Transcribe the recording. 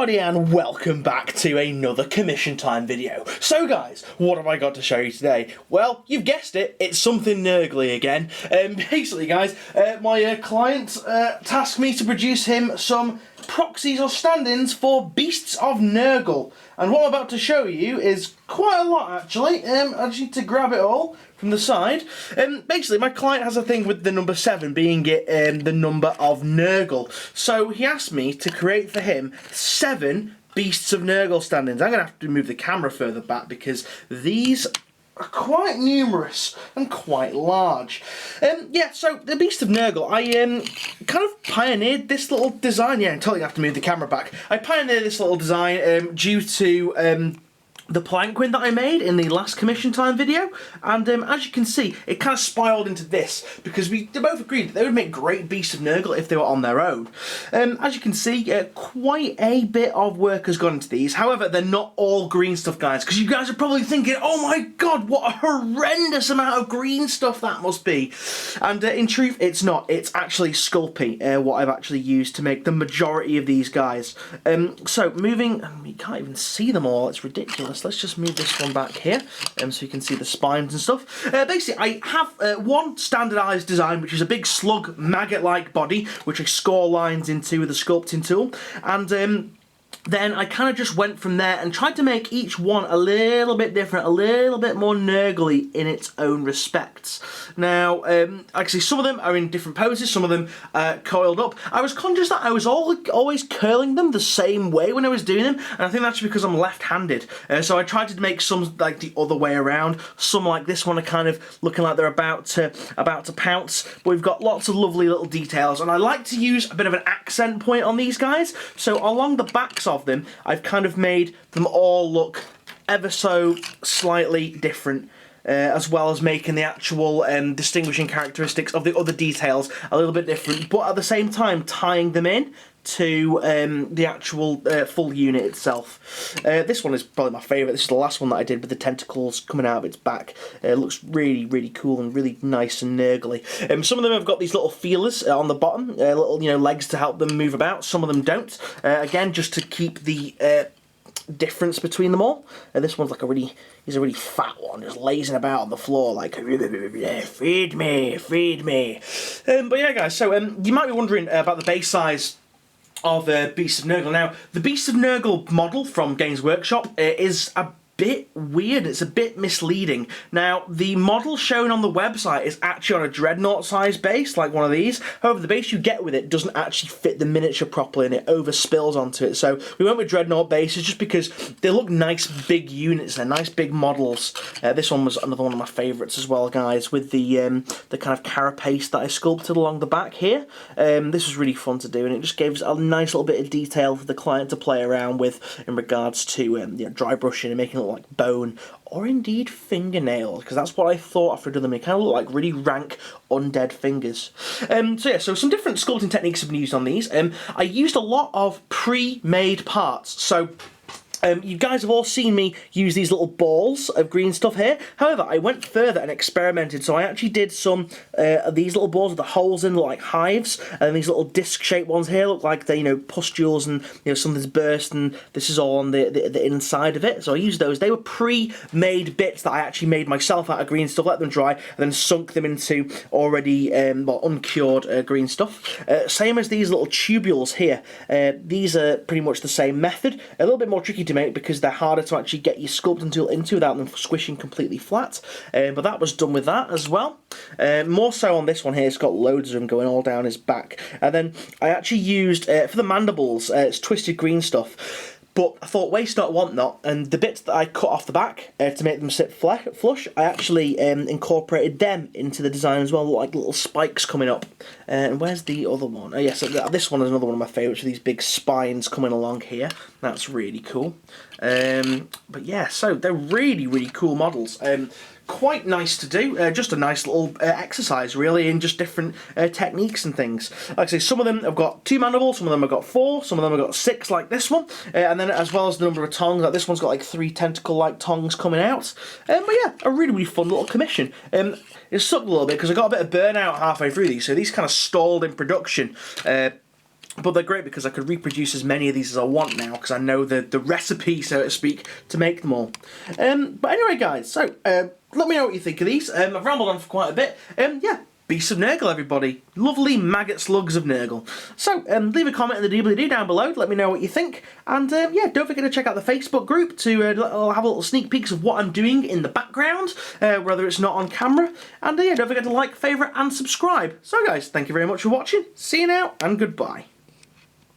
everybody and welcome back to another commission time video. So guys, what have I got to show you today? Well, you've guessed it, it's something Nurgle again. Basically guys, my client tasked me to produce him some proxies or stand-ins for Beasts of Nurgle. And what I'm about to show you is quite a lot actually. I just need to grab it all from the side. Basically, my client has a thing with the number 7 being the number of Nurgle. So he asked me to create for him 7 Beasts of Nurgle stand-ins. I'm going to have to move the camera further back because these are quite numerous and quite large. Yeah, so the Beast of Nurgle, I kind of pioneered this little design. Yeah, I'm totally have to move the camera back. I pioneered this little design due to the planquin that I made in the last commission time video, and as you can see, it kind of spiraled into this because we both agreed that they would make great Beasts of Nurgle if they were on their own. As you can see, quite a bit of work has gone into these. However, they're not all green stuff, guys, because you guys are probably thinking, oh my god, what a horrendous amount of green stuff that must be. And in truth, it's not. It's actually Sculpey, what I've actually used to make the majority of these guys. So moving, you can't even see them all, it's ridiculous. Let's just move this one back here so you can see the spines and stuff. Basically, I have one standardised design, which is a big slug maggot-like body, which I score lines into with a sculpting tool. And then I kind of just went from there and tried to make each one a little bit different, a little bit more Nurgle-y in its own respects. Now, actually, some of them are in different poses, some of them coiled up. I was conscious that I was always curling them the same way when I was doing them, and I think that's because I'm left-handed. So I tried to make some like the other way around. Some like this one are kind of looking like they're about to pounce. But we've got lots of lovely little details, and I like to use a bit of an accent point on these guys. So along the backs of them, I've kind of made them all look ever so slightly different, as well as making the actual distinguishing characteristics of the other details a little bit different, but at the same time tying them in to the actual full unit itself. This one is probably my favourite. This is the last one that I did with the tentacles coming out of its back. It looks really, really cool and really nice and Nurgle-y. Some of them have got these little feelers on the bottom, little legs to help them move about. Some of them don't. Again, just to keep the difference between them all. This one's like he's a really fat one, just lazing about on the floor like, feed me, feed me. But yeah, guys, so you might be wondering about the base size of Beasts of Nurgle. Now, the Beasts of Nurgle model from Games Workshop is a bit weird, it's a bit misleading. Now, the model shown on the website is actually on a Dreadnought size base, like one of these. However, the base you get with it doesn't actually fit the miniature properly and it overspills onto it. So we went with Dreadnought bases just because they look nice big units, they're nice big models. This one was another one of my favourites as well, guys, with the kind of carapace that I sculpted along the back here. This was really fun to do, and it just gave us a nice little bit of detail for the client to play around with in regards to dry brushing and making it look like bone or indeed fingernails, because that's what I thought after doing them. They kind of look like really rank undead fingers. So some different sculpting techniques have been used on these. I used a lot of pre-made parts. So you guys have all seen me use these little balls of green stuff here. However, I went further and experimented, so I actually did some of these little balls with the holes in, like hives, and these little disc-shaped ones here look like they, pustules and something's burst, and this is all on the inside of it. So I used those. They were pre-made bits that I actually made myself out of green stuff, let them dry, and then sunk them into already uncured green stuff. Same as these little tubules here. These are pretty much the same method. A little bit more tricky to make because they're harder to actually get your sculpting tool into without them squishing completely flat, but that was done with that as well. More so on this one here, it's got loads of them going all down his back. And then I actually used for the mandibles, it's twisted green stuff. But I thought, waste not, want not, and the bits that I cut off the back to make them sit flush, I actually incorporated them into the design as well, like little spikes coming up. And where's the other one? Oh yes, this one is another one of my favourites, with these big spines coming along here. That's really cool. But yeah, so they're really, really cool models. Quite nice to do, just a nice little exercise really in just different techniques and things. Like I say, some of them have got 2 mandibles, some of them have got 4, some of them have got 6 like this one, and then as well as the number of tongues, like this one's got like 3 tentacle-like tongues coming out. But yeah, a really, really fun little commission. It sucked a little bit because I got a bit of burnout halfway through these, so these kind of stalled in production. But they're great because I could reproduce as many of these as I want now because I know the recipe, so to speak, to make them all. But anyway, guys, so let me know what you think of these. I've rambled on for quite a bit. Yeah, Beasts of Nurgle, everybody. Lovely maggot slugs of Nurgle. So leave a comment in the doobly-doo down below to let me know what you think. And yeah, don't forget to check out the Facebook group to have a little sneak peeks of what I'm doing in the background, whether it's not on camera. And yeah, don't forget to like, favourite and subscribe. So guys, thank you very much for watching. See you now and goodbye.